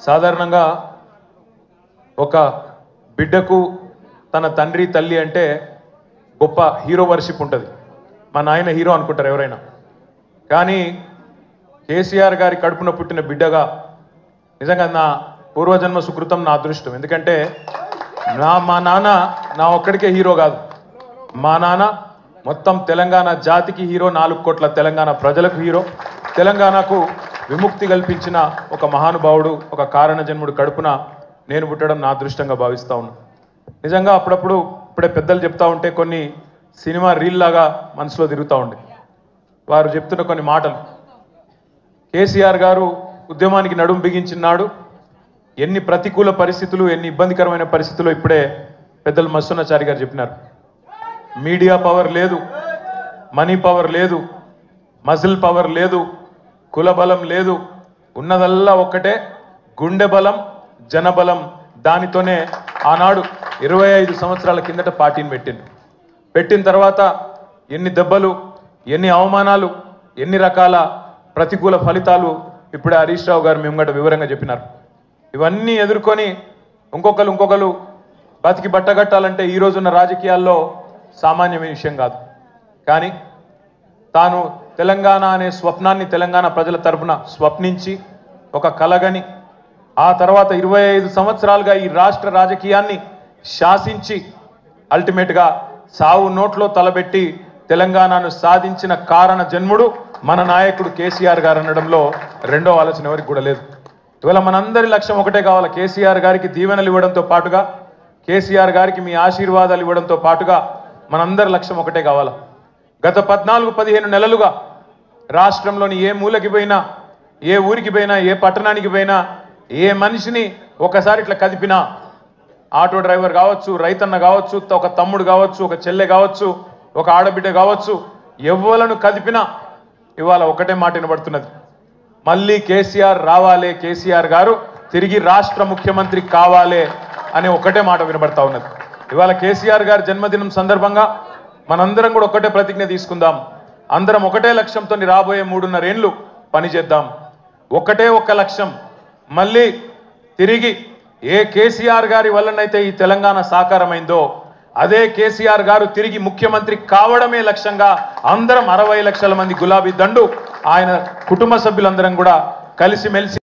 సాధారణంగా ఒక బిడ్డకు తన తండ్రి తల్లి అంటే గొప్ప హీరో వర్షిప్ ఉంటుంది. మా నాయన హీరో అనుకుంటారు ఎవరైనా. కానీ కేసీఆర్ గారి కడుపున పుట్టిన బిడ్డగా నిజంగా నా పూర్వజన్మ సుకృతం, నా అదృష్టం. ఎందుకంటే మా నాన్న నా ఒక్కడికే హీరో కాదు. మా నాన్న మొత్తం తెలంగాణ జాతికి హీరో, 4 కోట్ల తెలంగాణ ప్రజలకు హీరో. తెలంగాణకు విముక్తి కల్పించిన ఒక మహానుభావుడు, ఒక కారణ జన్ముడు కడుపున నేను పుట్టడం నా అదృష్టంగా భావిస్తా ఉన్నా. నిజంగా అప్పుడప్పుడు ఇప్పుడే పెద్దలు చెప్తా ఉంటే కొన్ని సినిమా రీల్ లాగా మనసులో తిరుగుతూ ఉండే. వారు చెప్తున్న కొన్ని మాటలు, కేసీఆర్ గారు ఉద్యమానికి నడుం బిగించినాడు, ఎన్ని ప్రతికూల పరిస్థితులు, ఎన్ని ఇబ్బందికరమైన పరిస్థితులు ఇప్పుడే పెద్దలు మస్సున్నాచారి గారు చెప్పినారు. మీడియా పవర్ లేదు, మనీ పవర్ లేదు, మజిల్ పవర్ లేదు, కుల బలం లేదు, ఉన్నదల్లా ఒక్కటే గుండె బలం, జనబలం. దానితోనే ఆనాడు 25 సంవత్సరాల కిందట పార్టీని పెట్టిన తర్వాత ఎన్ని దెబ్బలు, ఎన్ని అవమానాలు, ఎన్ని రకాల ప్రతికూల ఫలితాలు ఇప్పుడే హరీష్ రావు గారు మేము వివరంగా చెప్పినారు. ఇవన్నీ ఎదుర్కొని ఇంకొకరు బతికి బట్టగట్టాలంటే ఈ రోజున్న రాజకీయాల్లో సామాన్యమైన విషయం కాదు. కానీ తాను తెలంగాణ అనే స్వప్నాన్ని తెలంగాణ ప్రజల తరపున స్వప్నించి ఒక కలగని ఆ తర్వాత 25 సంవత్సరాలుగా ఈ రాష్ట్ర రాజకీయాన్ని శాసించి అల్టిమేట్గా సావు నోట్లో తలబెట్టి తెలంగాణను సాధించిన కారణ జన్ముడు మన నాయకుడు కేసీఆర్ గారు అనడంలో రెండో ఆలోచన ఎవరికి కూడా లేదు. ఇవాళ మనందరి లక్ష్యం ఒకటే కావాలి, కేసీఆర్ గారికి దీవెనలు ఇవ్వడంతో పాటుగా, కేసీఆర్ గారికి మీ ఆశీర్వాదాలు ఇవ్వడంతో పాటుగా మనందరి లక్ష్యం ఒకటే కావాలి. గత 14-15 నెలలుగా రాష్ట్రంలోని ఏ మూలకి పోయినా, ఏ ఊరికి పోయినా, ఏ పట్టణానికి పోయినా, ఏ మనిషిని ఒకసారి ఇట్లా కదిపినా, ఆటో డ్రైవర్ కావచ్చు, రైతన్న కావచ్చు, ఒక తమ్ముడు కావచ్చు, ఒక చెల్లె కావచ్చు, ఒక ఆడబిడ్డ కావచ్చు, ఎవ్వలను కదిపినా ఇవాళ ఒకటే మాట వినబడుతున్నది, మళ్ళీ కేసీఆర్ రావాలే, కేసీఆర్ గారు తిరిగి రాష్ట్ర ముఖ్యమంత్రి కావాలే అనే ఒకటే మాట వినబడతా ఉన్నది. ఇవాళ కేసీఆర్ గారి జన్మదినం సందర్భంగా మనందరం కూడా ఒకటే ప్రతిజ్ఞ తీసుకుందాం. అందరం ఒకటే లక్ష్యంతో రాబోయే 3.5 ఏళ్ళు పనిచేద్దాం. ఒక్క లక్ష్యం, మళ్ళీ తిరిగి ఏ కేసీఆర్ గారి వల్లనైతే ఈ తెలంగాణ సాకారమైందో అదే కేసీఆర్ గారు తిరిగి ముఖ్యమంత్రి కావడమే లక్ష్యంగా అందరం 60 లక్షల మంది గులాబీ దండు ఆయన కుటుంబ సభ్యులందరం కూడా కలిసిమెలిసి